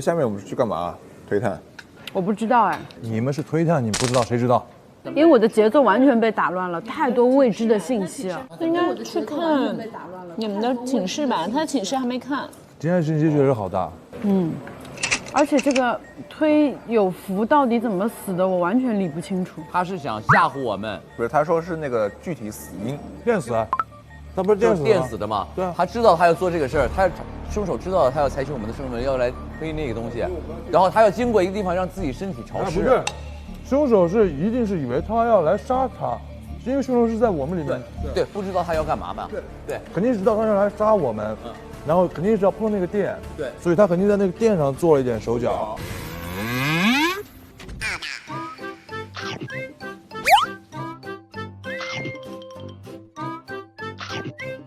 下面我们是去干嘛？推探？我不知道哎，你们是推探，你不知道谁知道？因为我的节奏完全被打乱了，太多未知的信息了。应该去看你们的寝室吧，他的寝室还没看。今天信息确实好大。而且这个推有福到底怎么死的，我完全理不清楚。他是想吓唬我们，不是，他说是那个具体死因。电死啊，他不是电死电死的吗？对啊他知道他要做这个事儿，凶手知道他要采取我们的身份，要来推那个东西，然后他要经过一个地方让自己身体潮湿。不是，凶手一定是以为他要来杀他，因为凶手是在我们里面。对，不知道他要干嘛吧？对，肯定知道他要来杀我们，然后肯定是要碰那个电，对，所以他肯定在那个电上做了一点手脚。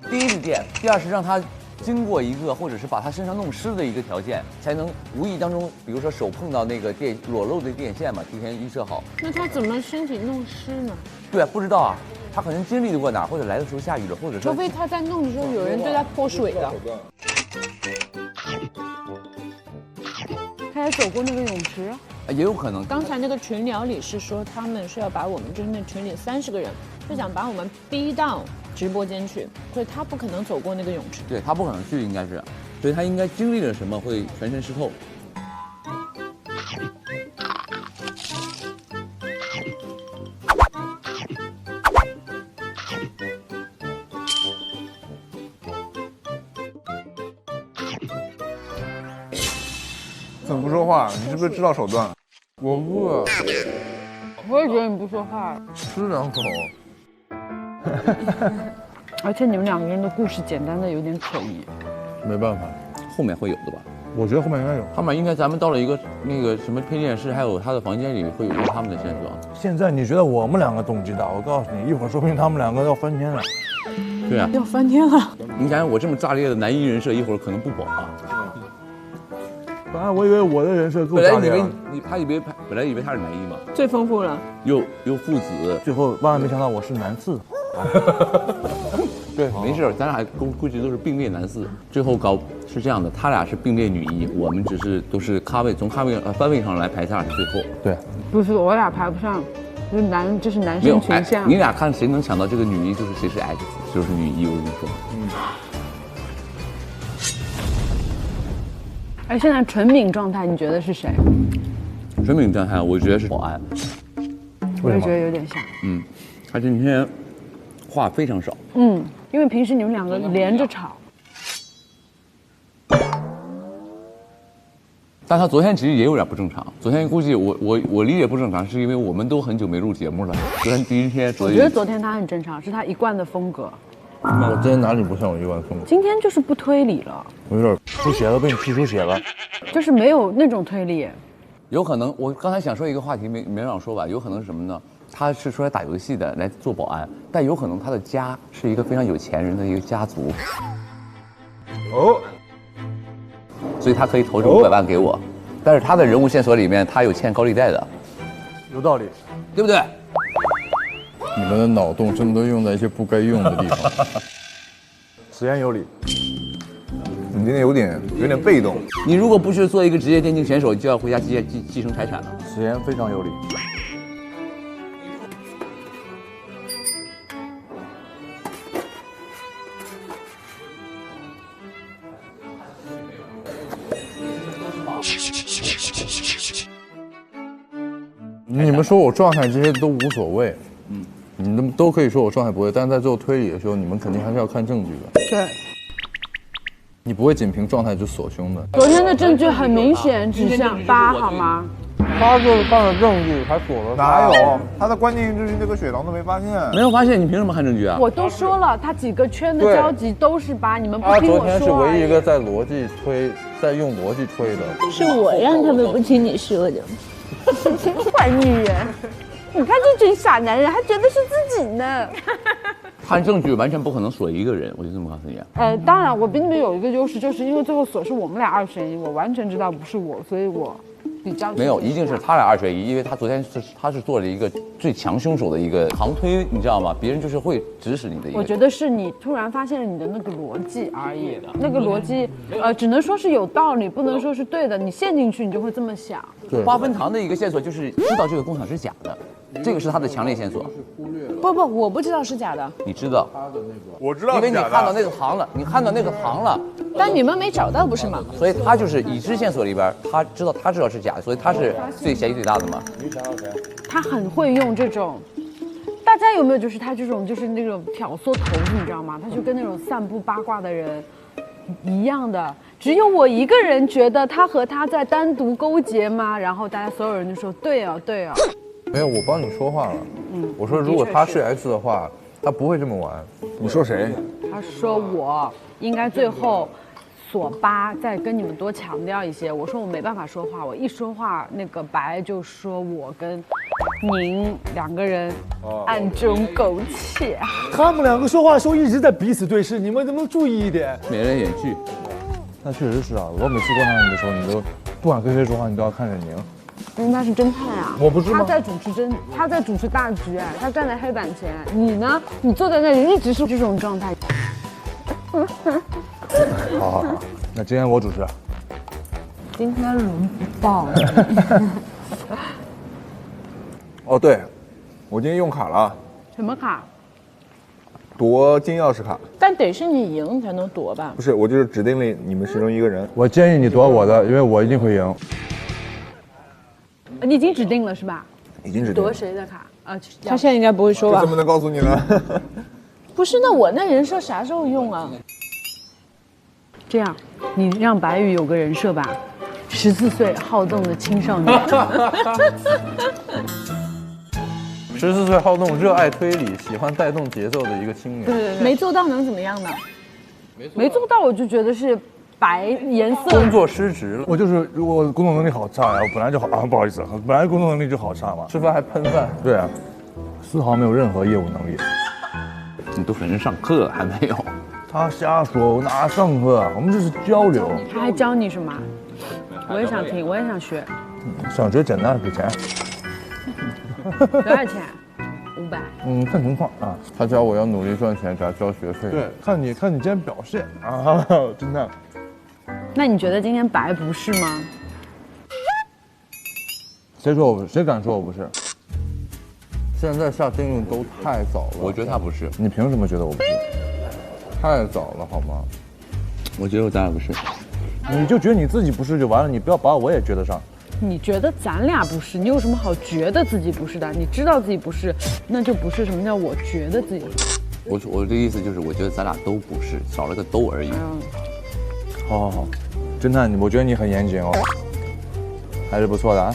第一是电，第二是让他经过一个或者是把他身上弄湿的一个条件，才能无意当中，比如说手碰到那个裸露的电线嘛，提前预设好。那他怎么身体弄湿呢？对啊，不知道啊，他可能经历过哪儿，或者来的时候下雨了，或者说除非他在弄的时候有人对他泼水的。他也走过那个泳池，也有可能。刚才那个群聊里是说他们是要把我们就是那群里30个人，是想把我们逼到直播间去，所以他不可能走过那个泳池。对他不可能去，应该是，所以他应该经历了什么会全身湿透。怎么不说话？你是不是知道手段？我饿，我也觉得你不说话。吃两口。而且你们两个人的故事简单的有点可疑。没办法，后面会有的吧？我觉得后面应该有。后面应该咱们到了一个那个什么配电室，还有他的房间里会有一个他们的线索。现在你觉得我们两个动机大？我告诉你，一会儿说不定他们两个要翻天了。对啊，要翻天了！你想想我这么炸裂的男一人设，一会儿可能不保啊。本来我以为我的人设够本来以为炸裂了，本来以为他是男一嘛，最丰富了。又父子，最后万万没想到我是男四。对，没事，咱俩估计都是并列男四。最后是这样的，他俩是并列女一，我们只是都是咖位，从番位上来排，咱俩是最后。对，不是，我俩排不上，这是男没有生群像。你俩看谁能抢到这个女一，就是谁是 X，就是女一。我跟你说，哎，现在纯敏状态，你觉得是谁？纯敏状态，我觉得是保安。我也觉得有点像。他今天话非常少。因为平时你们两个连着吵。但他昨天其实也有点不正常。昨天估计我理解不正常，是因为我们都很久没录节目了。昨天第一天，我觉得昨天他很正常，是他一贯的风格。我今天哪里不像我一贯风格？今天就是不推理了，我有点出血了，被你踢出血了。就是没有那种推理。有可能，我刚才想说一个话题没让我说吧，有可能是什么呢？他是出来打游戏的，来做保安，但有可能他的家是一个非常有钱人的一个家族，哦，所以他可以投这500万给我，但是他的人物线索里面他有欠高利贷的，有道理。对不对？你们的脑洞真的都用在一些不该用的地方。此言有理。你今天有点被动。你如果不去做一个职业电竞选手，你就要回家继承财产了。此言非常有理。你们说我状态这些都无所谓，你们都可以说我状态不对，但是在最后推理的时候，你们肯定还是要看证据的。对，你不会仅凭状态就锁凶的。昨天的证据很明显指向8，好吗？他就是看了证据才锁了。哪有？他的关键就是那个血囊都没发现。没有发现，你凭什么看证据啊？我都说了，他几个圈的交集都是8，你们不他听我昨天是说而已。唯一一个在用逻辑推的。是我让他们不听你说的。坏女人，你看这群傻男人，还觉得是自己呢。看证据完全不可能锁一个人，我就这么告诉你。当然我比你们有一个优势，就是因为最后锁是我们俩2选1，我完全知道不是我，所以我比较没有，一定是他俩2选1，因为他昨天他是做了一个最强凶手的一个航推，你知道吗？别人就是会指使你的一个。我觉得是你突然发现了你的那个逻辑而已，那个逻辑只能说是有道理，不能说是对的。你陷进去，你就会这么想。对，八分糖的一个线索就是知道这个工厂是假的，这个是他的强烈线索。不，我不知道是假的，你知道，我知道因为是假你看到的。那个行了，你看到那个行了，但你们没找到，不是吗？所以他就是已知线索里边，他知道是假的，所以他是嫌疑最大的嘛。他很会用这种，大家有没有就是他这种就是那种挑唆头子，你知道吗？他就跟那种散布八卦的人一样的。只有我一个人觉得他和他在单独勾结吗？然后大家所有人就说对啊对啊。没有，我帮你说话了。我说如果他是 X 的话，他不会这么玩。你说谁？他说我应该最后索八再跟你们多强调一些。我说我没办法说话，我一说话那个白就说我跟您2个人暗中苟且。他们2个说话的时候一直在彼此对视，你们能不能注意一点？美人演剧，那确实是啊，我每次观察你的时候，你都不管跟谁说话，你都要看着宁。因为他是侦探啊，我不是吗他在主持大局，哎，他站在黑板前，你呢？你坐在那里一直是这种状态。好，那今天我主持。今天轮不到。哦，对，我今天用卡了，什么卡？夺金钥匙卡。但得是你赢才能夺吧？不是，我就是指定了你们其中一个人。我建议你夺我的，因为我一定会赢。你已经指定了是吧？已经指定了夺。谁的卡？他现在应该不会说吧这怎？么能告诉你呢？不是，那我那人设啥时候用啊？这样，你让白宇有个人设吧，14岁好动的青少年。 14岁好动、热爱推理、喜欢带动节奏的一个青年。没做到能怎么样呢？没做到，我就觉得是白颜色。工作失职了，我就是如果工作能力好差呀，我本来就好啊，不好意思，本来工作能力就好差嘛。吃饭还喷饭。对啊，丝毫没有任何业务能力。你都给人上课还没有？他瞎说，我哪上课啊？我们这是交流。他还教你什么？我也想听，我也想学。想学简单，给钱。多少钱？500。看情况啊。他教我要努力赚钱，给他交学费。对，看你今天表现啊，侦探。那你觉得今天白不是吗？谁说我不是？谁敢说我不是？现在下定论都太早了。我觉得他不是，你凭什么觉得我不是？太早了好吗？我觉得咱俩不是。你就觉得你自己不是就完了，你不要把我也觉得上。你觉得咱俩不是，你有什么好觉得自己不是的？你知道自己不是，那就不是。什么叫我觉得自己不是？我的意思就是，我觉得咱俩都不是，少了个都而已。好，侦探，我觉得你很严谨哦，还是不错的啊。